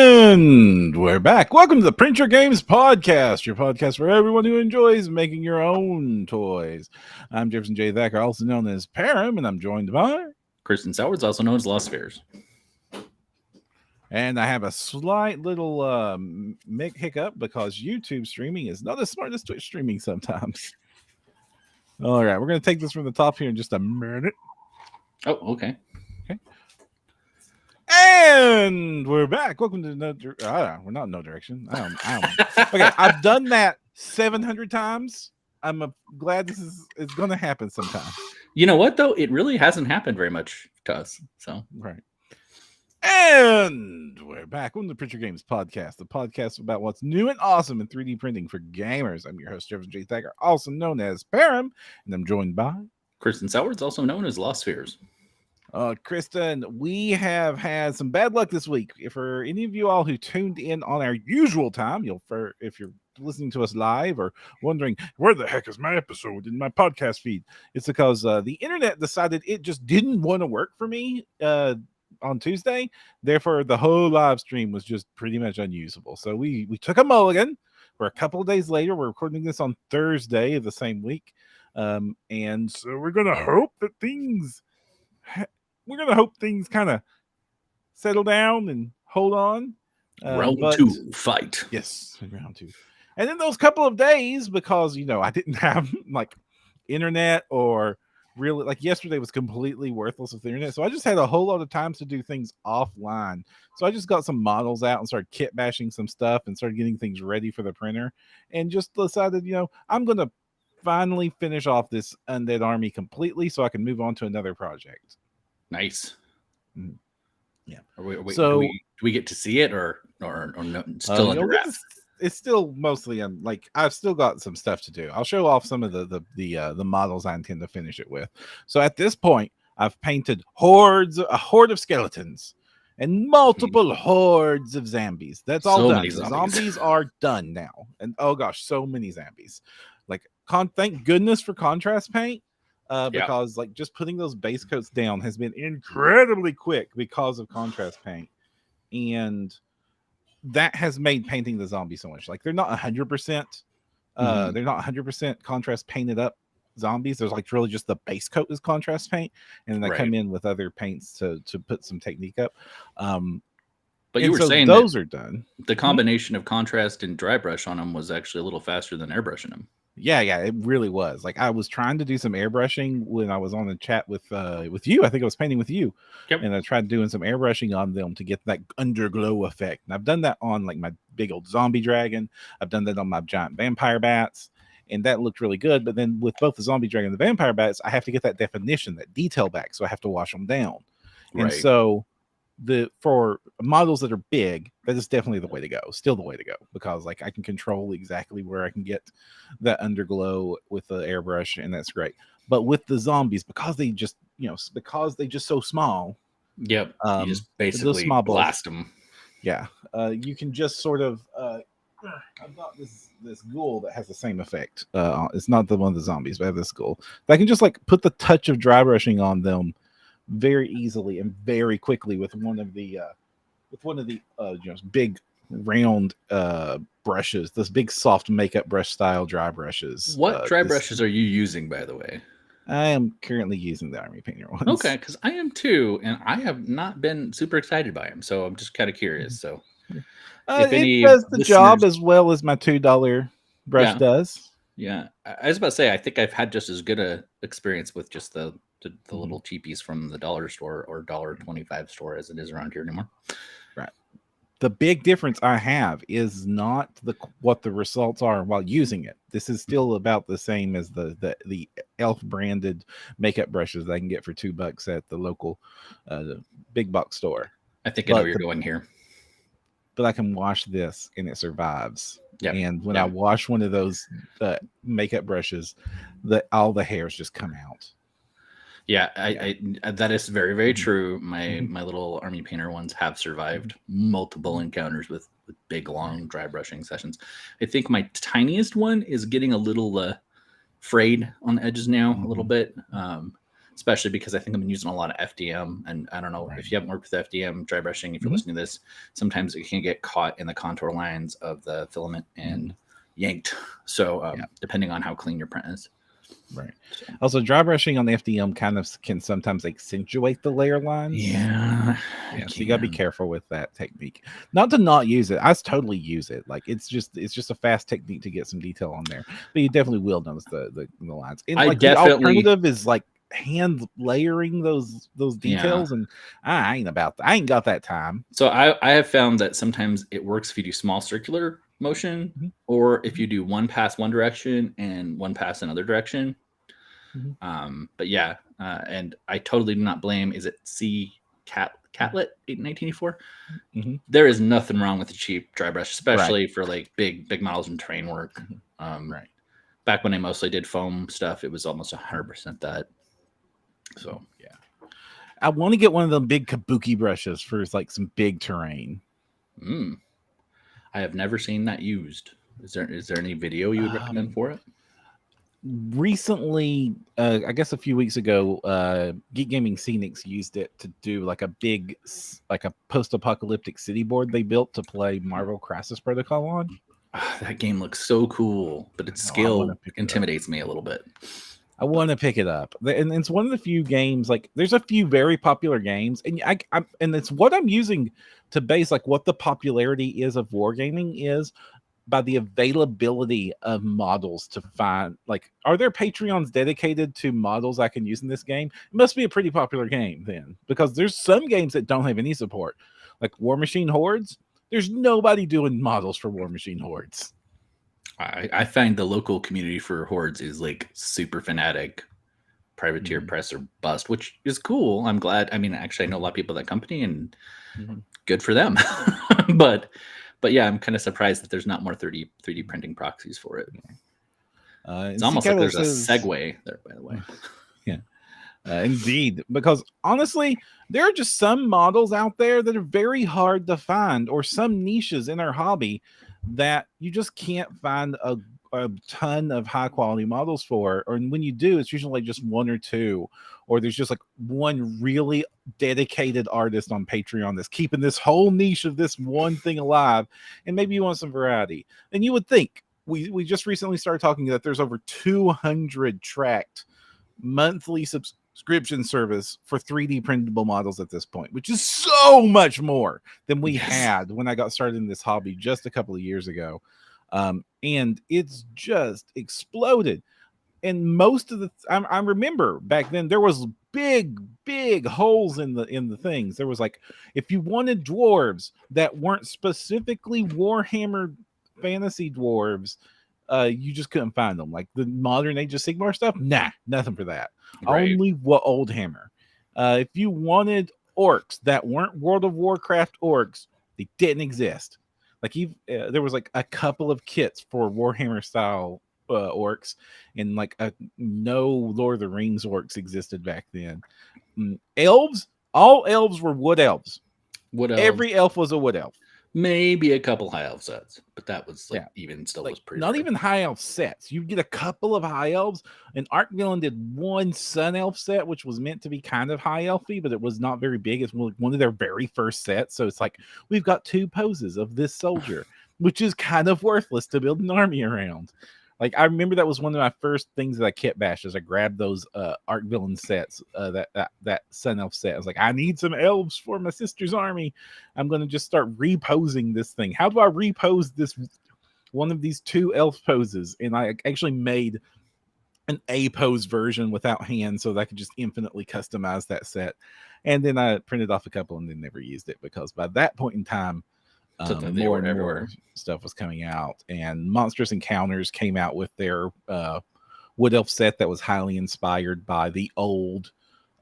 And we're back. Welcome to the Print Your Games Podcast, your podcast for everyone who enjoys making your own toys. I'm Jefferson J. Thacker, also known as Param, and I'm joined by Kristen Sowards, also known as Lost Spheres. And I have a slight little hiccup because YouTube streaming is not as smart as Twitch streaming sometimes. All right, we're going to take this from the top here in just a minute. Oh, okay. And we're back. Welcome to we're not in no direction. Okay, I've done that 700 times. I'm glad this is going to happen sometime. You know what, though? It really hasn't happened very much to us. So right. And we're back on the Print Your Games Podcast, the podcast about what's new and awesome in 3D printing for gamers. I'm your host, Jefferson J. Thacker, also known as Param, and I'm joined by Kristen Sowards, also known as Lost Spheres. Kristen, we have had some bad luck this week. For any of you all who tuned in on our usual time, if you're listening to us live or wondering where the heck is my episode in my podcast feed, it's because the internet decided it just didn't want to work for me on Tuesday. Therefore, the whole live stream was just pretty much unusable. So we took a mulligan. We're a couple of days later. We're recording this on Thursday of the same week, and so we're gonna hope that things. We're going to hope things kind of settle down and hold on. Round 2, fight. Yes, round 2. And in those couple of days, because, I didn't have like internet or really like yesterday was completely worthless with the internet. So I just had a whole lot of times to do things offline. So I just got some models out and started kit bashing some stuff and started getting things ready for the printer and just decided, I'm going to finally finish off this Undead army completely so I can move on to another project. Nice. Yeah. Do we get to see it or no, still under wraps? It's still mostly like I've still got some stuff to do. I'll show off some of the models I intend to finish it with. So at this point, I've painted a horde of skeletons and multiple hordes of zombies. That's all done. Zombies are done now. And oh gosh, so many zombies. Like thank goodness for contrast paint. Because like just putting those base coats down has been incredibly quick because of contrast paint, and that has made painting the zombies so much. Like they're not 100%. They're not 100% contrast painted up zombies. There's like really just the base coat is contrast paint, and then they come in with other paints to put some technique up. But you were saying those are done. The combination of contrast and dry brush on them was actually a little faster than airbrushing them. Yeah, it really was. Like I was trying to do some airbrushing when I was on the chat with you. I think I was painting with you, and I tried doing some airbrushing on them to get that underglow effect. And I've done that on like my big old zombie dragon. I've done that on my giant vampire bats, and that looked really good. But then with both the zombie dragon and the vampire bats, I have to get that definition, that detail back, so I have to wash them down. And so for models that are big, that is definitely the way to go. Still the way to go, because like I can control exactly where I can get that underglow with the airbrush, and that's great. But with the zombies, because they just so small, you just basically blast them. You can just sort of I've got this ghoul that has the same effect. It's not the one of the zombies, but I have this ghoul that I can just like put the touch of dry brushing on them very easily and very quickly with one of the big round brushes, this big soft makeup brush style dry brushes. What dry brushes are you using, by the way? I am currently using the Army Painter ones. Okay, because I am too, and I have not been super excited by them, so I'm just kind of curious. So it does the job as well as my $2 brush does. Yeah, I was about to say, I think I've had just as good a experience with just the little cheapies from the dollar store or $1.25 store as it is around here anymore. Right. The big difference I have is not what the results are while using it. This is still about the same as the Elf branded makeup brushes that I can get for $2 at the local big box store. I think I know where you're going here. But I can wash this and it survives. And when I wash one of those makeup brushes, all the hairs just come out. Yeah, I that is very, very true. My little Army Painter ones have survived multiple encounters with big, long dry brushing sessions. I think my tiniest one is getting a little frayed on the edges now, a little bit. especially because I think I'm using a lot of FDM, and I don't know Right. if you haven't worked with FDM dry brushing. If you're listening to this, sometimes it can get caught in the contour lines of the filament and yanked. So depending on how clean your print is. Right. So. Also, dry brushing on the FDM kind of can sometimes accentuate the layer lines. Yeah. So you gotta be careful with that technique. Not to not use it. I totally use it. Like it's just a fast technique to get some detail on there. But you definitely will notice the lines. And like the alternative is like hand layering those details, and I ain't about that. I ain't got that time. So I have found that sometimes it works if you do small circular motion, or if you do one pass one direction and one pass another direction. But yeah, and I totally do not blame. Is it Catlet 1984? There is nothing wrong with a cheap dry brush, especially for like big models and terrain work. Right. Back when I mostly did foam stuff, it was almost 100% that. So yeah, I want to get one of them big kabuki brushes for like some big terrain. I have never seen that used. Is there any video you would recommend for it? Recently, I guess a few weeks ago, Geek Gaming Scenics used it to do like a big, like a post-apocalyptic city board they built to play Marvel Crisis Protocol on. That game looks so cool, but its scale intimidates me a little bit. I want to pick it up, and it's one of the few games. Like, there's a few very popular games, and and it's what I'm using to base like what the popularity is of wargaming is by the availability of models to find. Like, are there Patreons dedicated to models I can use in this game? It must be a pretty popular game then, because there's some games that don't have any support, like War Machine Hordes. There's nobody doing models for War Machine Hordes. I find the local community for Hordes is like super fanatic, privateer press or bust, which is cool. I'm glad. I mean, actually, I know a lot of people at that company, and good for them. but yeah, I'm kind of surprised that there's not more 3D printing proxies for it. It's almost like there's a segue there, by the way. Indeed, because honestly, there are just some models out there that are very hard to find, or some niches in our hobby that you just can't find a ton of high quality models for, or when you do, it's usually like just one or two, or there's just like one really dedicated artist on Patreon that's keeping this whole niche of this one thing alive, and maybe you want some variety. And you would think we just recently started talking that there's over 200 tracked monthly subscription service for 3D printable models at this point, which is so much more than we had when I got started in this hobby just a couple of years ago. And it's just exploded. And most of the I remember back then there was big holes in the things. There was like, if you wanted dwarves that weren't specifically Warhammer fantasy dwarves, you just couldn't find them. Like the modern Age of Sigmar stuff, nothing for that. Right. Only what old Hammer. If you wanted orcs that weren't World of Warcraft orcs, they didn't exist. Like there was like a couple of kits for Warhammer style orcs, and like no Lord of the Rings orcs existed back then. Elves, all elves were wood elves. Every elf was a wood elf. Maybe a couple high elf sets, but that was like even still like, was pretty not rare. even high elf sets. You get a couple of high elves, and Arkvillain did one sun elf set, which was meant to be kind of high elfy, but it was not very big. It's one of their very first sets, so it's like we've got two poses of this soldier, which is kind of worthless to build an army around. Like, I remember that was one of my first things that I kit bashed, is I grabbed those Arkvillain sets, that Sun Elf set. I was like, I need some elves for my sister's army. I'm going to just start reposing this thing. How do I repose this one of these two elf poses? And I actually made an A pose version without hands so that I could just infinitely customize that set. And then I printed off a couple and then never used it, because by that point in time, more and more stuff was coming out, and Monstrous Encounters came out with their Wood Elf set that was highly inspired by the old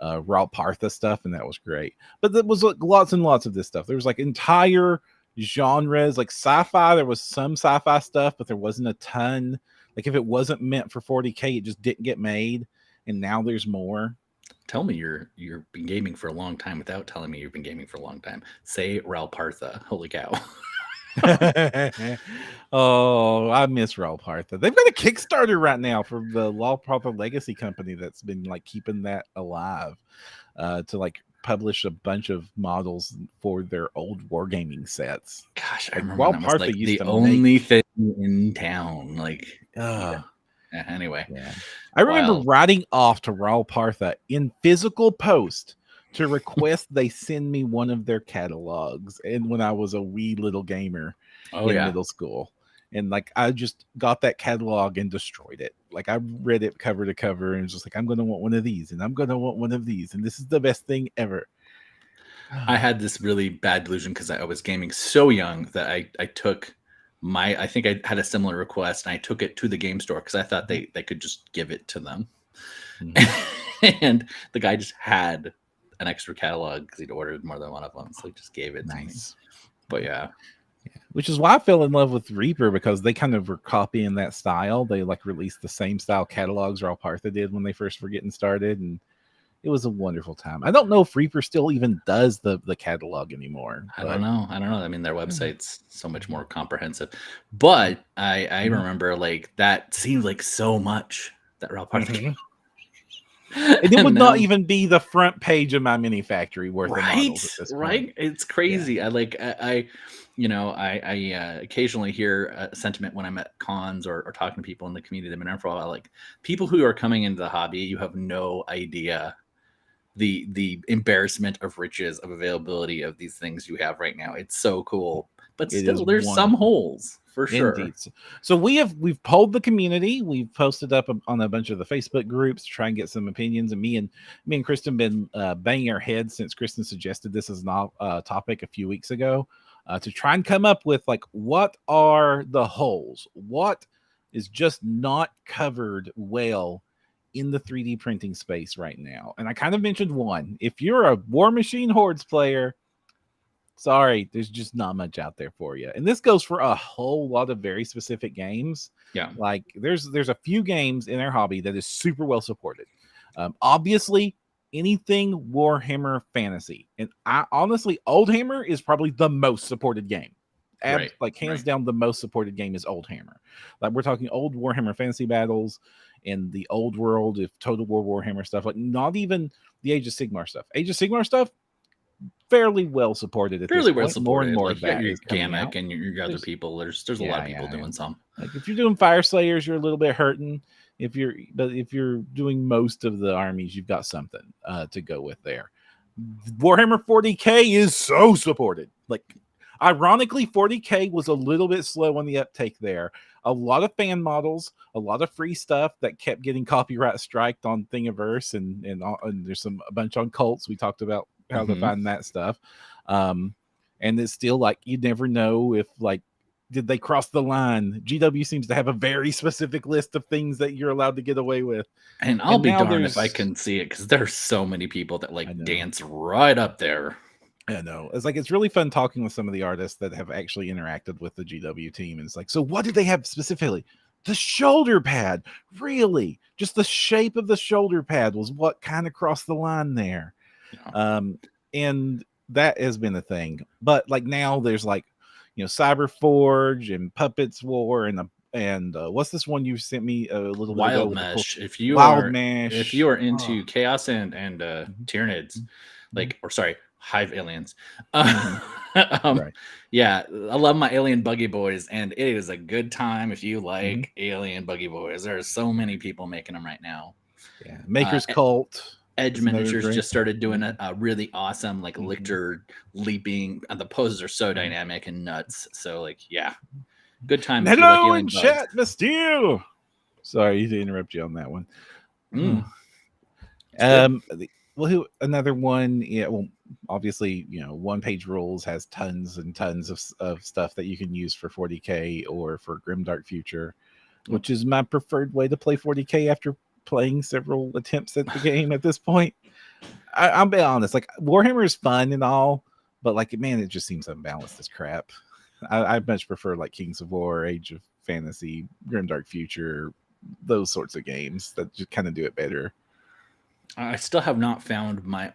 Ralpartha stuff, and that was great. But there was like lots and lots of this stuff. There was like entire genres, like sci-fi. There was some sci-fi stuff, but there wasn't a ton. Like, if it wasn't meant for 40K, it just didn't get made. And now there's more. Tell me you've been gaming for a long time without telling me you've been gaming for a long time. Say Ralpartha. Holy cow. Oh, I miss Ralpartha. They've got a Kickstarter right now for the Ralpartha Legacy Company that's been like keeping that alive, to like publish a bunch of models for their old wargaming sets. Gosh, I Like remember when that was Ralpartha like used the to only make. thing in town. Like, yeah. Anyway, Yeah. I remember wild. writing off to Ralpartha in physical post to request they send me one of their catalogs, and when I was a wee little gamer Oh in yeah. middle school. And like I just got that catalog and destroyed it. Like I read it cover to cover and was just like, I'm gonna want one of these, and I'm gonna want one of these, and this is the best thing ever. I had this really bad delusion because I was gaming so young that I took I think I had a similar request and I took it to the game store because I thought they could just give it to them. And the guy just had an extra catalog because he'd ordered more than one of them, so he just gave it to me. But yeah, which is why I fell in love with Reaper, because they kind of were copying that style. They like released the same style catalogs Ralpartha did when they first were getting started, and it was a wonderful time. I don't know if Reaper still even does the catalog anymore. I don't know. I mean, their website's so much more comprehensive, but I remember like that seemed like so much that Ralpartha. And it would not even be the front page of my mini factory worth of models at this point. Right? It's crazy. Yeah. I occasionally hear a sentiment when I'm at cons or talking to people in the community that have been around for a while. Like, people who are coming into the hobby, you have no idea the embarrassment of riches of availability of these things you have right now. It's so cool, but still there's some holes. For sure. Indeed. So we've polled the community. We've posted up on a bunch of the Facebook groups to try and get some opinions. And me and Kristen been banging our heads since Kristen suggested this as a topic a few weeks ago, to try and come up with like, what are the holes? What is just not covered well in the 3D printing space right now? And I kind of mentioned one. If you're a War Machine Hordes player, sorry, there's just not much out there for you. And this goes for a whole lot of very specific games. Yeah. Like there's a few games in our hobby that is super well supported. Obviously, anything Warhammer fantasy. And I honestly, Oldhammer is probably the most supported game. Like hands down, the most supported game is Oldhammer. Like we're talking old Warhammer fantasy battles and the old world, if Total War Warhammer stuff, like not even the Age of Sigmar stuff. Age of Sigmar stuff, fairly well supported at this point. Well supported. More and more like of that your is coming Gamek out. and your other people. There's a lot of people doing some. Like if you're doing Fire Slayers, you're a little bit hurting. If you're doing most of the armies, you've got something to go with there. Warhammer 40K is so supported. Like ironically, 40K was a little bit slow on the uptake there. A lot of fan models, a lot of free stuff that kept getting copyright striked on Thingiverse, and there's a bunch on cults. We talked about how to find that stuff. And it's still like, you never know if like, did they cross the line? GW seems to have a very specific list of things that you're allowed to get away with. And I'll be darned if I can see it, because there's so many people that like dance right up there. I know. It's like, it's really fun talking with some of the artists that have actually interacted with the GW team. And it's like, so what did they have specifically? The shoulder pad. Really? Just the shape of the shoulder pad was what kind of crossed the line there. Yeah. And that has been a thing. But like now there's like, Cyberforge and Puppets War and what's this one you sent me a little bit ago? Wild Mesh. If you are into Chaos and Tyranids, like, or sorry, Hive Aliens. Right. Yeah, I love my Alien Buggy Boys, and it is a good time if you like Alien Buggy Boys. There are so many people making them right now. Yeah, Maker's Cult. Edge Miniatures just started doing a really awesome like Lictor leaping, and the poses are so dynamic and nuts. So like, yeah, good time. Hello in chat, Bastille. Sorry to interrupt you on that one. Another one. Yeah, well, obviously, one page rules has tons and tons of stuff that you can use for 40K or for Grimdark Future, which is my preferred way to play 40K after playing several attempts at the game at this point. I'll be honest, like Warhammer is fun and all, but like, man, it just seems unbalanced as crap. I much prefer like Kings of War, Age of Fantasy, Grimdark Future, those sorts of games that just kind of do it better. I still have not found my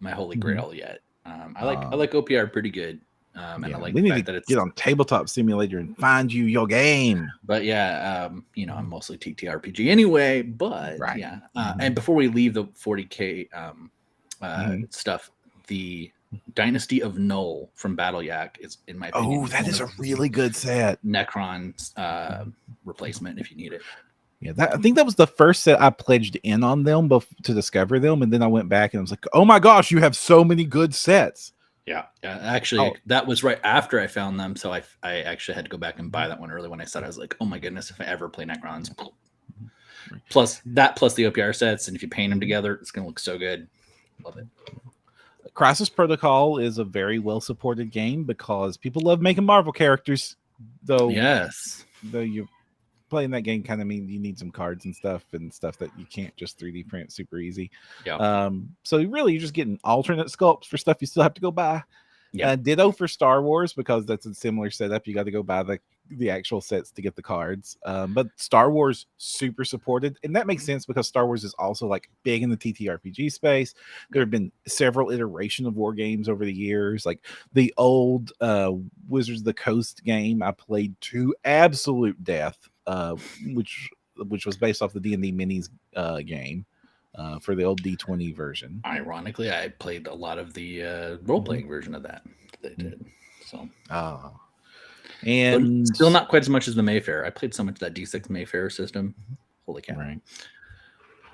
holy grail yet. I like OPR pretty good. And I like we the need fact to that it's get on Tabletop Simulator and find you your game. But yeah, I'm mostly TTRPG anyway. But Right. yeah, and before we leave the 40K stuff, the Dynasty of Null from Battle Yak is, in my opinion, Oh, that is a really good set. Necron's replacement if you need it. Yeah, I think that was the first set I pledged in on them to discover them, and then I went back and I was like, "Oh my gosh, you have so many good sets!" Yeah, actually, that was right after I found them, so I actually had to go back and buy that one early when I said, I was like, "Oh my goodness, if I ever play Necrons." Plus the OPR sets, and if you paint them together, it's gonna look so good. Love it. Crisis Protocol is a very well supported game because people love making Marvel characters. Though you playing that game kind of means you need some cards and stuff that you can't just 3D print super easy. Yeah. So really you're just getting alternate sculpts for stuff you still have to go buy. Yeah. Ditto for Star Wars, because that's a similar setup. You got to go buy the actual sets to get the cards. But Star Wars super supported, and that makes sense because Star Wars is also like big in the TTRPG space. There have been several iterations of war games over the years, like the old Wizards of the Coast game I played to absolute death, which was based off the D&D minis game. For the old D20 version. Ironically, I played a lot of the role-playing version of that they did. So, and but still not quite as much as the Mayfair. I played so much of that D6 Mayfair system. Holy cow! Right.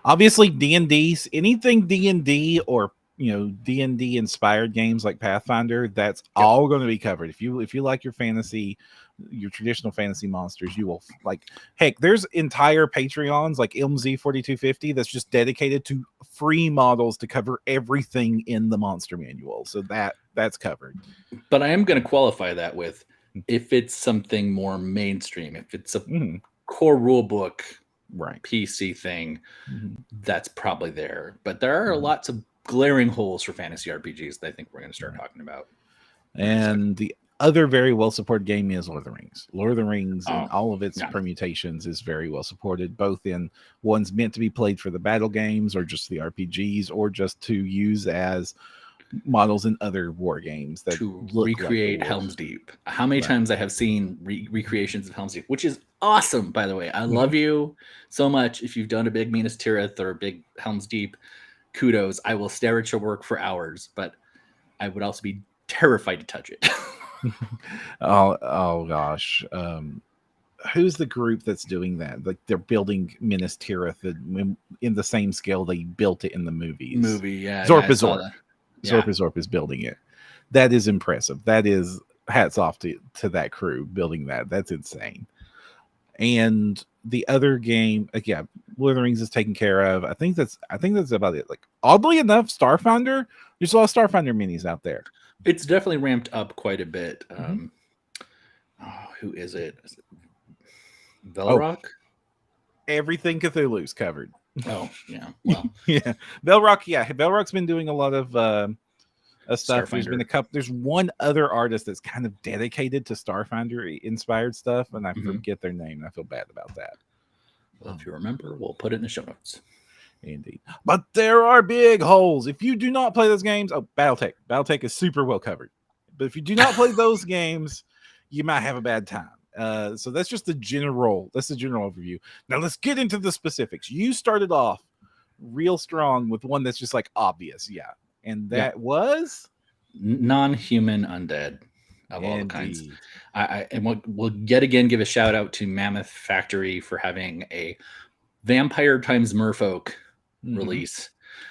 Obviously, D&D, anything D&D or D&D inspired games like Pathfinder, that's all going to be covered. If you like your fantasy, your traditional fantasy monsters, you will heck, there's entire Patreons like MZ4250 that's just dedicated to free models to cover everything in the monster manual. So that's covered. But I am going to qualify that with, if it's something more mainstream, if it's a core rule book PC thing, that's probably there. But there are lots of glaring holes for fantasy RPGs that I think we're going to start talking about. And the other very well supported game is Lord of the Rings. Lord of the Rings and all of its permutations is very well supported, both in ones meant to be played for the battle games or just the RPGs, or just to use as models in other war games that to recreate Helm's Deep. How many times I have seen recreations of Helm's Deep, which is awesome, by the way. I love you so much. If you've done a big Minas Tirith or a big Helm's Deep, kudos. I will stare at your work for hours, but I would also be terrified to touch it. oh gosh. Who's the group that's doing that? Like, they're building Minas Tirith in the same scale they built it in the movies. Zorp is building it. That is impressive. That is hats off to that crew building that. That's insane. And the other game, Lord of the Rings is taken care of. I think that's about it. Like, oddly enough, Starfinder, there's a lot of Starfinder minis out there. It's definitely ramped up quite a bit. Who is it? Velrock? Everything Cthulhu's covered. Oh, yeah. Well, yeah. Velrock's been doing a lot of stuff. Starfinder. There's one other artist that's kind of dedicated to Starfinder inspired stuff, and I forget their name, and I feel bad about that. Well, if you remember, we'll put it in the show notes. Indeed. But there are big holes. If you do not play those games, Battletech. Battletech is super well covered. But if you do not play those games, you might have a bad time. So that's just the general overview. Now let's get into the specifics. You started off real strong with one that's just like obvious. Yeah. And that was non-human undead of all the kinds. And we'll yet again give a shout out to Mammoth Factory for having a vampire times merfolk release.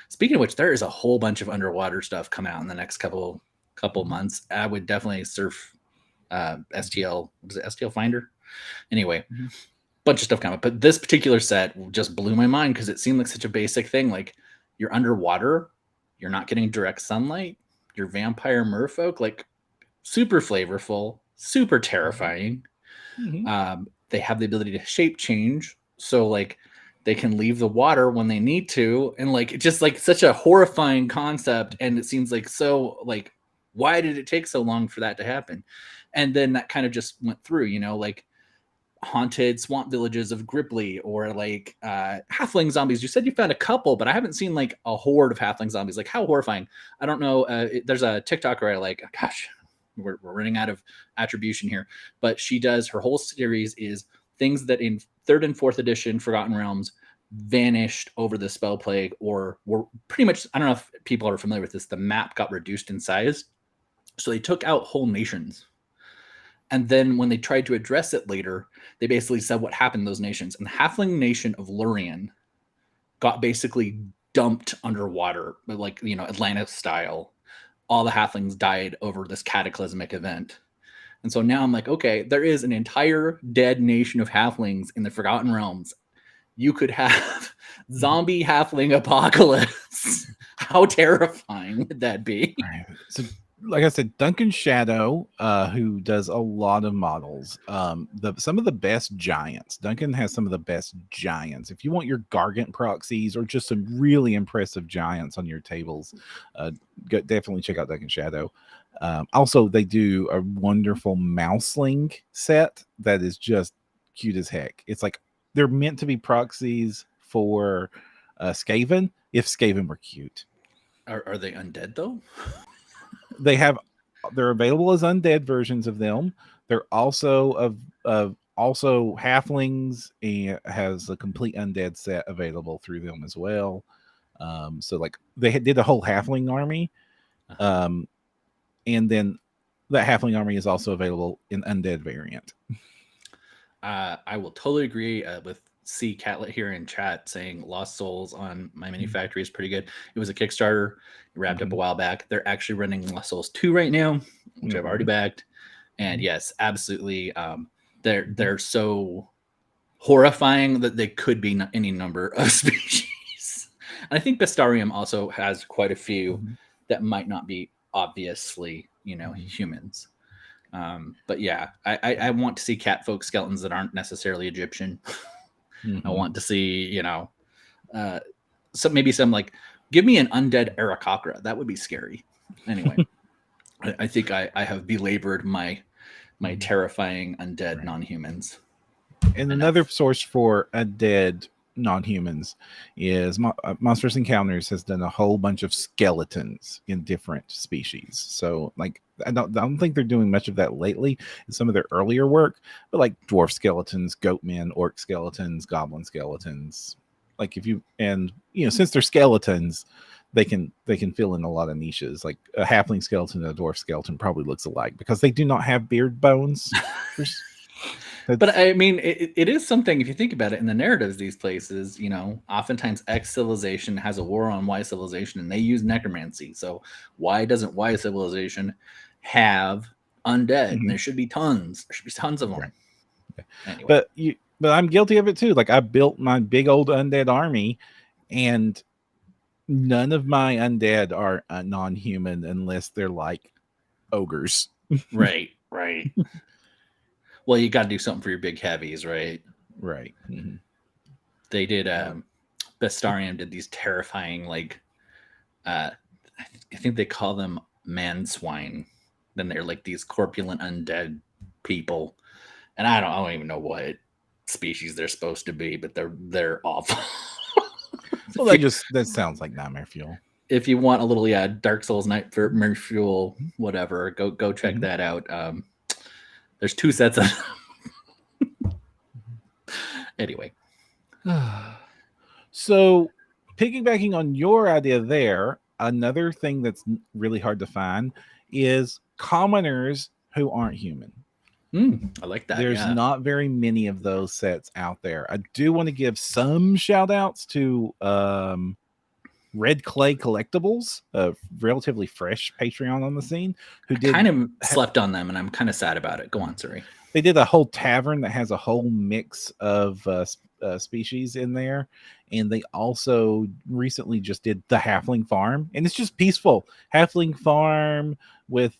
Speaking of which, there is a whole bunch of underwater stuff coming out in the next couple months. I would definitely surf STL. Was it STL Finder? Anyway, bunch of stuff coming. But this particular set just blew my mind because it seemed like such a basic thing. Like, you're underwater, you're not getting direct sunlight, you're vampire merfolk, like super flavorful, super terrifying. They have the ability to shape change, so like they can leave the water when they need to, and like just like such a horrifying concept. And it seems like, so like, why did it take so long for that to happen? And then that kind of just went through, like haunted swamp villages of Gripply, or like halfling zombies. You said you found a couple, but I haven't seen like a horde of halfling zombies. Like, how horrifying. I don't know. There's a TikToker I like. Gosh, we're running out of attribution here, but she does her whole series is things that in 3rd and 4th edition Forgotten Realms vanished over the spell plague, or were pretty much, I don't know if people are familiar with this, the map got reduced in size, so they took out whole nations. And then when they tried to address it later, they basically said what happened to those nations. And the halfling nation of Lurien got basically dumped underwater, like, you know, Atlantis style. All the halflings died over this cataclysmic event. And so now I'm like, okay, there is an entire dead nation of halflings in the Forgotten Realms. You could have zombie halfling apocalypse. How terrifying would that be? Right. So, like I said, Duncan Shadow, who does a lot of models, some of the best giants. Duncan has some of the best giants. If you want your Gargant proxies or just some really impressive giants on your tables, definitely check out Duncan Shadow. Also, they do a wonderful Mouseling set that is just cute as heck. It's like they're meant to be proxies for Skaven, if Skaven were cute. Are they undead though? They're available as undead versions of them. They're also also halflings, and has a complete undead set available through them as well. So like they did a whole halfling army, and then that halfling army is also available in undead variant. I will totally agree with C Catlet here in chat saying Lost Souls on My Mini Factory is pretty good. It was a Kickstarter. It wrapped up a while back. They're actually running Lost Souls 2 right now, which I've already backed. And yes, absolutely. They're so horrifying that they could be any number of species. And I think Bestarium also has quite a few that might not be obviously, you know, humans. But yeah, I want to see catfolk skeletons that aren't necessarily Egyptian. I want to see, you know, some like, give me an undead Aarakocra. That would be scary. Anyway, I think I have belabored my terrifying undead non-humans. And another source for undead non-humans is Monsters Encounters has done a whole bunch of skeletons in different species. So like I don't think they're doing much of that lately in some of their earlier work, but like dwarf skeletons, goatmen, orc skeletons, goblin skeletons. Like since they're skeletons, they can fill in a lot of niches. Like a halfling skeleton and a dwarf skeleton probably looks alike because they do not have beard bones. But I mean, it is something, if you think about it, in the narratives, these places, you know, oftentimes X civilization has a war on Y civilization and they use necromancy. So why doesn't Y civilization have undead? And there should be tons. There should be tons of them. Right. Anyway. But I'm guilty of it too. Like I built my big old undead army, and none of my undead are non-human unless they're like ogres. Right. Well, you got to do something for your big heavies, right? Right. They did. Bestarium did these terrifying, like, I think they call them man swine. Then they're like these corpulent undead people, and I don't even know what species they're supposed to be, but they're awful. Well, that sounds like nightmare fuel. If you want a little, Dark Souls nightmare fuel, whatever, go check that out. There's 2 sets of them. Anyway. So piggybacking on your idea there, another thing that's really hard to find is commoners who aren't human. I like that. There's not very many of those sets out there. I do want to give some shout outs to Red Clay Collectibles, a relatively fresh Patreon on the scene, who did kind of slept on them, and I'm kind of sad about it. Go on, sorry. They did a whole tavern that has a whole mix of species in there, and they also recently just did the Halfling Farm, and it's just peaceful Halfling Farm with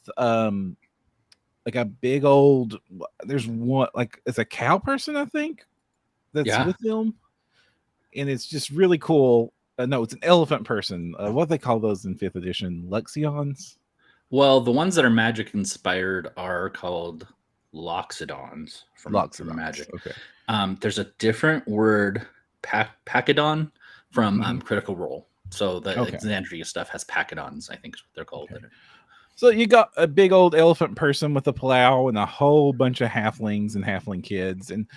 like a big old. There's one like it's a cow person, I think, that's with them, and it's just really cool. No, it's an elephant person. What they call those in 5th edition? Luxions? Well, the ones that are magic inspired are called Loxodons from magic. Okay. There's a different word, Pachyodon, from Critical Role. So the Exandria stuff has Pachyodons, I think is what they're called. Okay. So you got a big old elephant person with a plow and a whole bunch of halflings and halfling kids and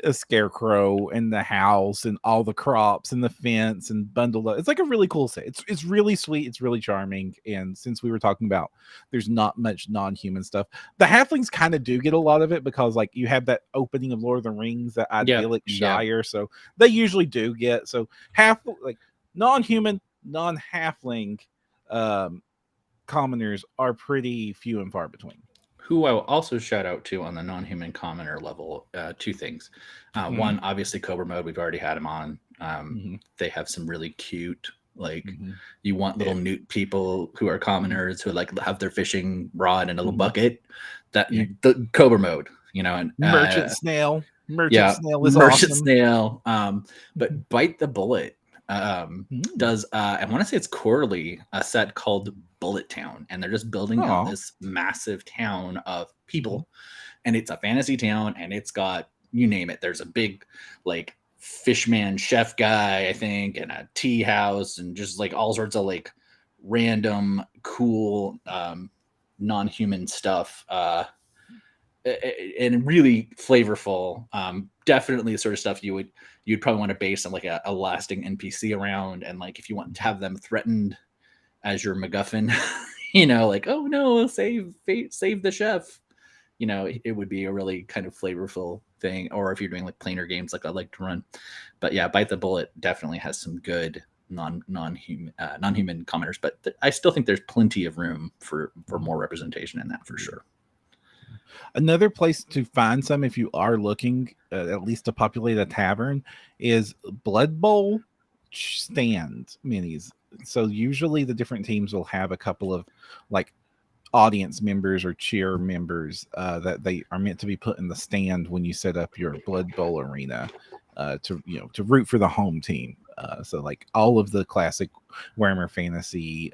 a scarecrow and the house and all the crops and the fence and bundled up. It's like a really cool set. It's really sweet. It's really charming. And since we were talking about there's not much non-human stuff, the halflings kind of do get a lot of it because like you have that opening of Lord of the Rings, that idyllic Shire. So they usually do get half like non-human, non-halfling commoners are pretty few and far between. Who I will also shout out to on the non-human commoner level, two things. One, obviously Cobra Mode. We've already had them on. They have some really cute, like you want little newt people who are commoners who like have their fishing rod in a little bucket. That the Cobra Mode, and merchant snail. Snail is merchant awesome. Snail. But Bite the Bullet does I want to say it's quarterly a set called Bullet Town, and they're just building out this massive town of people, and it's a fantasy town, and it's got, you name it, there's a big like fishman chef guy, I think, and a tea house, and just like all sorts of like random cool non-human stuff, and really flavorful. Definitely the sort of stuff you'd probably want to base on like a lasting NPC around, and like if you want to have them threatened as your MacGuffin, like, oh no, save the chef, it would be a really kind of flavorful thing. Or if you're doing like planar games like I like to run. But yeah, Bite the Bullet definitely has some good non-human commenters, but I still think there's plenty of room for more representation in that for sure. Another place to find some, if you are looking at least to populate a tavern, is Blood Bowl stand minis. So usually the different teams will have a couple of like audience members or cheer members that they are meant to be put in the stand when you set up your Blood Bowl arena to root for the home team. So like all of the classic Warhammer Fantasy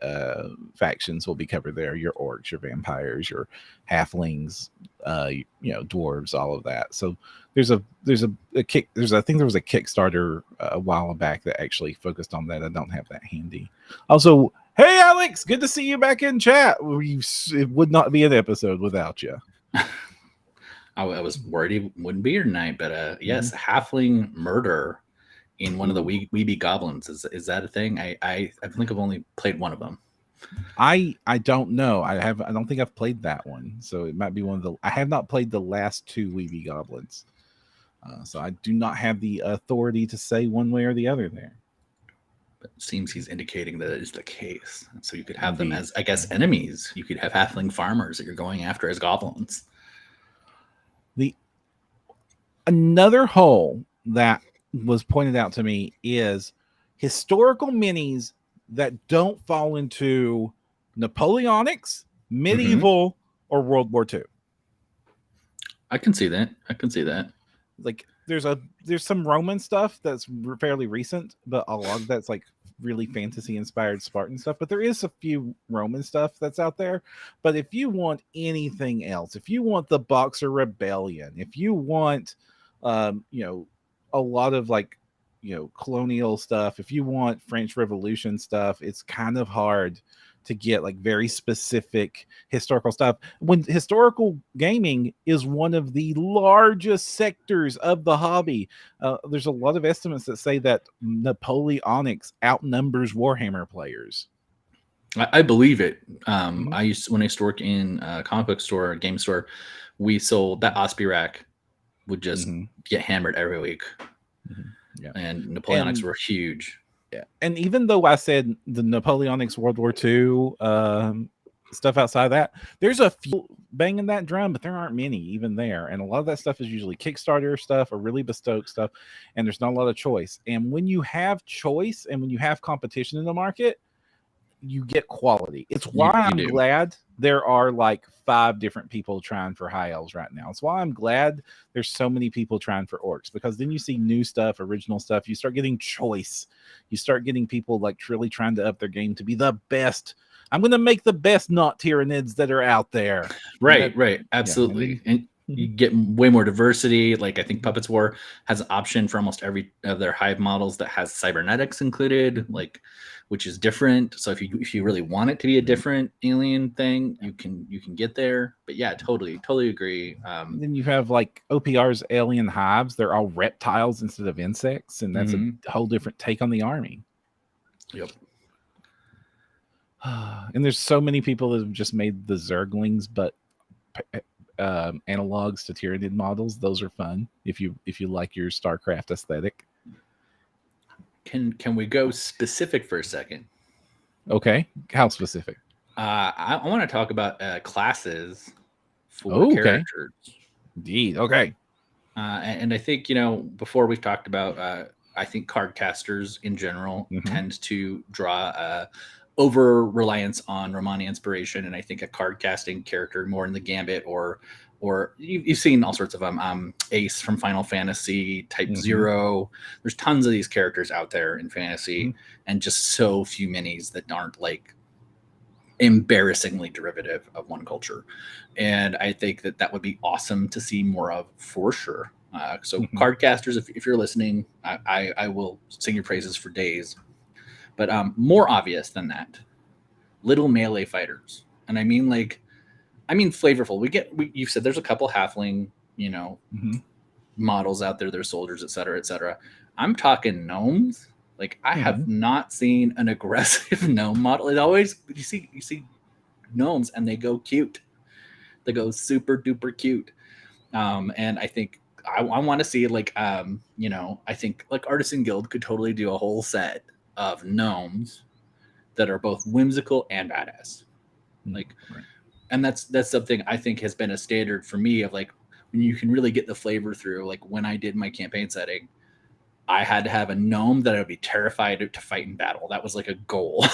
factions will be covered there. Your orcs, your vampires, your halflings, dwarves, all of that. So I think there was a Kickstarter a while back that actually focused on that. I don't have that handy. Also, hey Alex, good to see you back in chat. It would not be an episode without you. I was worried he wouldn't be here tonight, but yes, halfling murder in one of the Weeby Goblins. Is that a thing? I think I've only played one of them. I don't know. I don't think I've played that one. So it might be one of the. I have not played the last two Weeby Goblins. So I do not have the authority to say one way or the other there. But it seems he's indicating that it is the case. So you could have them as, I guess, enemies. You could have halfling farmers that you're going after as goblins. Another hole that was pointed out to me is historical minis that don't fall into Napoleonics, medieval, or World War II. I can see that. Like there's some Roman stuff that's fairly recent, but a lot of that's like really fantasy inspired Spartan stuff. But there is a few Roman stuff that's out there. But if you want anything else, if you want the Boxer Rebellion, if you want a lot of like colonial stuff, if you want French Revolution stuff, it's kind of hard to get like very specific historical stuff when historical gaming is one of the largest sectors of the hobby. There's a lot of estimates that say that Napoleonics outnumbers Warhammer players. I believe it. When I used to work in a comic book store, game store, we sold that Ospirac would just get hammered every week. Yeah. And Napoleonics were huge. Yeah. And even though I said the Napoleonics World War II stuff outside of that, there's a few banging that drum, but there aren't many even there. And a lot of that stuff is usually Kickstarter stuff or really bespoke stuff. And there's not a lot of choice. And when you have choice and when you have competition in the market, you get quality. It's why I'm glad there are like 5 different people trying for high elves right now. It's why I'm glad there's so many people trying for orcs, because then you see new stuff, original stuff. You start getting choice. You start getting people like really trying to up their game to be the best. I'm going to make the best not Tyranids that are out there. Right. Absolutely. Yeah. And you get way more diversity. Like I think Puppets War has an option for almost every of their hive models that has cybernetics included. Like which is different. So if you really want it to be a different alien thing, you can get there. But yeah, totally agree. And then you have like OPR's alien hives. They're all reptiles instead of insects, and that's a whole different take on the army. Yep. And there's so many people that have just made the Zerglings, but analogs to Tyranid models. Those are fun if you like your StarCraft aesthetic. Can we go specific for a second? Okay, how specific? I want to talk about classes for characters. Indeed. Okay. And I think, you know, before we've talked about, I think card casters in general tend to draw over reliance on Romani inspiration, and I think a card casting character more in the Gambit or you've seen all sorts of them. Ace from Final Fantasy, Type 0. There's tons of these characters out there in fantasy, and just so few minis that aren't like embarrassingly derivative of one culture. And I think that would be awesome to see more of for sure. So card casters, if you're listening, I will sing your praises for days. But more obvious than that, little melee fighters. And I mean flavorful. You've said there's a couple halfling, you know, models out there, there's soldiers, et cetera, et cetera. I'm talking gnomes. Like I have not seen an aggressive gnome model. It always you see gnomes and they go cute. They go super duper cute. And I think I want to see like you know, I think like Artisan Guild could totally do a whole set of gnomes that are both whimsical and badass. Like and that's something I think has been a standard for me of like when you can really get the flavor through. Like when I did my campaign setting, I had to have a gnome that I would be terrified to fight in battle. That was like a goal.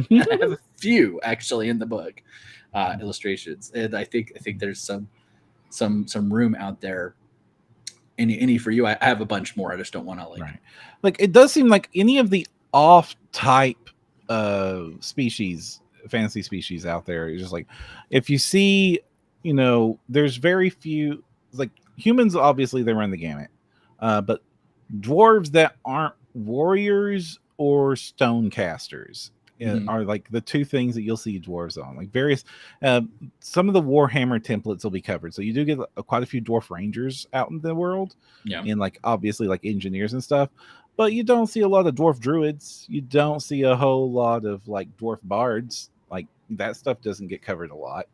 And I have a few actually in the book illustrations, and I think there's some room out there. Any for you? I have a bunch more. I just don't want to like it does seem like any of the off type species, fantasy species out there is just like if you see, you know, there's very few like humans. Obviously, they run the gamut, but dwarves that aren't warriors or stone casters are like the two things that you'll see dwarves on. Like various some of the Warhammer templates will be covered, so you do get quite a few dwarf rangers out in the world, and like obviously like engineers and stuff, but you don't see a lot of dwarf druids. You don't see a whole lot of like dwarf bards. Like that stuff doesn't get covered a lot.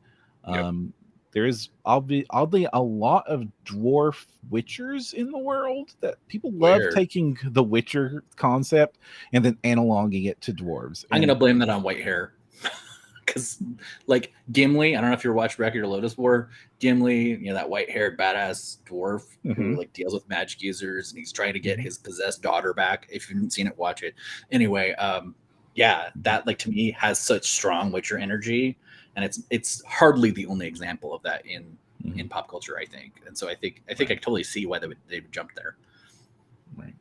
There is oddly a lot of dwarf witchers in the world that people love taking the witcher concept and then analoging it to dwarves. I'm going to blame that on white hair. Because like Gimli, I don't know if you watched Record of Lotus War, Gimli, you know, that white-haired badass dwarf who like deals with magic users and he's trying to get his possessed daughter back. If you haven't seen it, watch it. Anyway, yeah, that like to me has such strong witcher energy. And it's hardly the only example of that in pop culture, I think. And so I think I totally see why they would jump there. Right.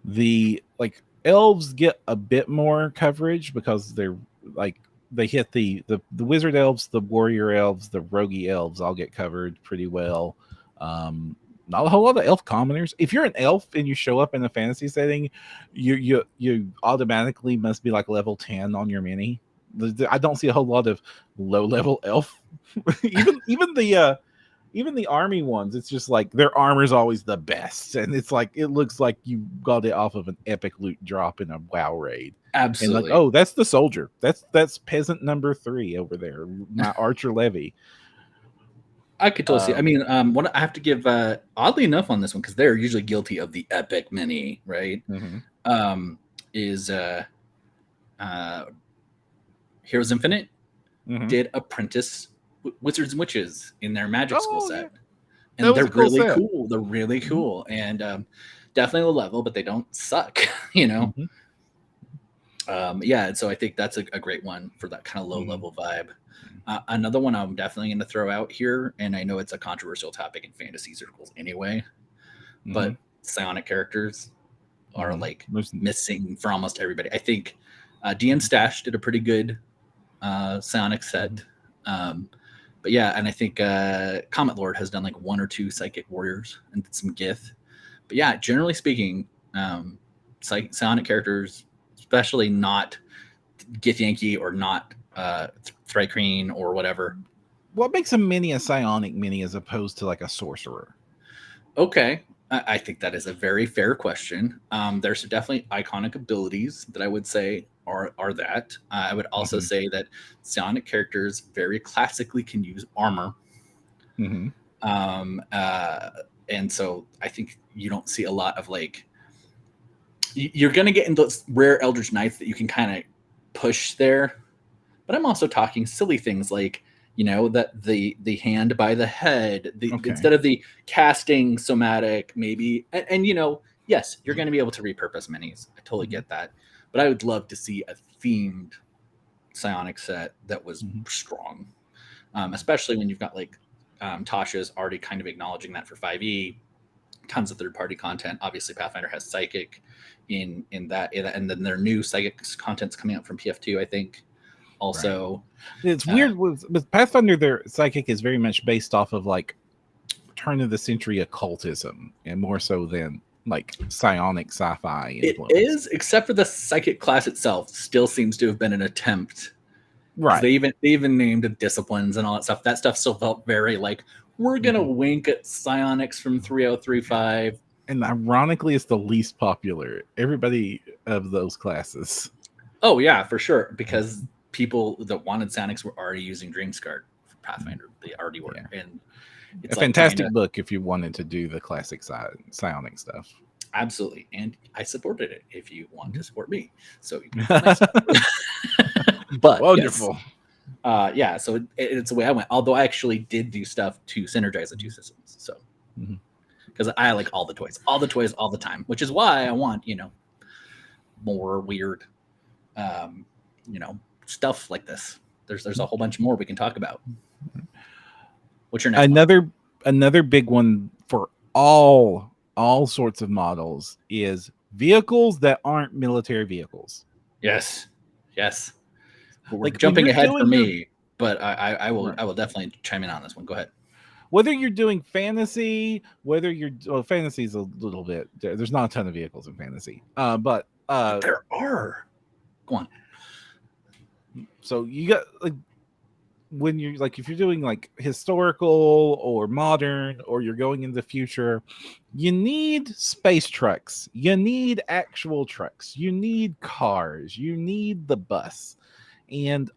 The like elves get a bit more coverage because they're like they hit the wizard elves, the warrior elves, the roguey elves all get covered pretty well. Not a whole lot of elf commoners. If you're an elf and you show up in a fantasy setting, you automatically must be like level 10 on your mini. I don't see a whole lot of low-level elf. even the army ones, it's just like their armor's always the best, and it's like it looks like you got it off of an epic loot drop in a WoW raid. Absolutely. And like, oh, that's the soldier. That's peasant number 3 over there, my archer levy. I could totally see. I mean, what I have to give, oddly enough, on this one because they're usually guilty of the epic mini, right? Is Heroes Infinite did apprentice wizards and witches in their magic school set. And they're really cool. They're really cool. And definitely low level, but they don't suck, you know? Yeah, and so I think that's a great one for that kind of low level vibe. Another one I'm definitely going to throw out here, and I know it's a controversial topic in fantasy circles anyway, but psionic characters are like missing for almost everybody. I think DM Stash did a pretty good psionic set. But yeah, and I think Comet Lord has done like 1 or 2 psychic warriors and some Gith. But yeah, generally speaking, psionic characters, especially not Githyanki or not Thrycreen or whatever. What makes a mini a psionic mini as opposed to like a sorcerer? Okay, I think that is a very fair question. There's definitely iconic abilities that I would say are that. I would also say that psionic characters very classically can use armor. And so I think you don't see a lot of like, you're going to get into those rare Eldritch Knights that you can kind of push there. But I'm also talking silly things like, that the hand by the head, instead of the casting somatic, maybe. And yes, you're going to be able to repurpose minis. I totally get that. But I would love to see a themed psionic set that was strong, especially when you've got like Tasha's already kind of acknowledging that for 5e, tons of third-party content. Obviously, Pathfinder has Psychic in that, and then their new Psychic content's coming out from PF2, I think. Also, it's weird with Pathfinder. Their Psychic is very much based off of like turn of the century occultism, and more so than like psionic sci-fi influence. It is, except for the Psychic class itself, still seems to have been an attempt. Right. They even named the disciplines and all that stuff. That stuff still felt very like, we're gonna wink at psionics from 3035. And ironically, it's the least popular. Everybody of those classes. Oh yeah, for sure. Because people that wanted psionics were already using Dreamscard for Pathfinder. They already were. Yeah. And it's a fantastic book if you wanted to do the classic psionic stuff. Absolutely. And I supported it if you want to support me. So but wonderful. Yes. So it's the way I went. Although I actually did do stuff to synergize the two systems. So because I like all the toys all the time, which is why I want, more weird stuff like this. There's a whole bunch more we can talk about. What's your next one? Another big one for all sorts of models is vehicles that aren't military vehicles. Yes. We're jumping ahead for me, but I will definitely chime in on this one. Go ahead. Whether you're doing fantasy, fantasy is a little bit. There's not a ton of vehicles in fantasy, but there are. Go on. So you got like when you're like if you're doing like historical or modern or you're going in the future, you need space trucks, you need actual trucks, you need cars, you need the bus, and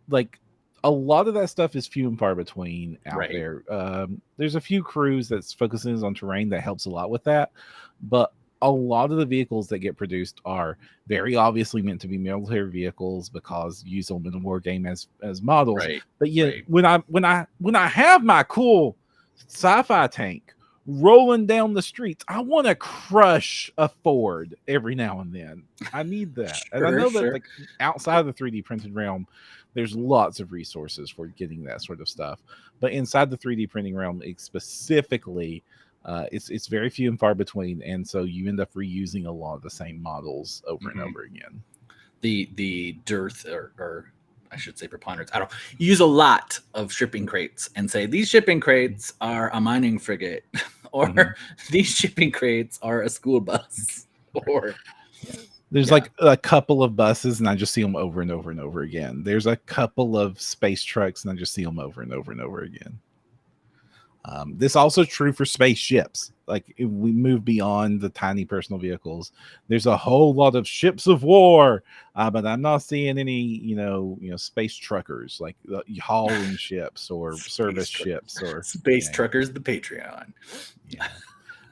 like a lot of that stuff is few and far between out there. There's a few crews that's focuses on terrain that helps a lot with that, but a lot of the vehicles that get produced are very obviously meant to be military vehicles because you use them in a war game as models. But when I have my cool sci-fi tank rolling down the streets, I want to crush a Ford every now and then. I need that. And I know that like outside of the 3D printed realm, there's lots of resources for getting that sort of stuff. But inside the 3D printing realm, specifically, it's very few and far between, and so you end up reusing a lot of the same models over and over again. The dearth, or I should say preponderance, I don't use a lot of shipping crates and say these shipping crates are a mining frigate, or these shipping crates are a school bus, or there's like a couple of buses and I just see them over and over and over again. There's a couple of space trucks and I just see them over and over and over again. This also true for spaceships. Like if we move beyond the tiny personal vehicles, there's a whole lot of ships of war, but I'm not seeing any, space truckers like hauling ships or service ships or space truckers. The Patreon. Yeah,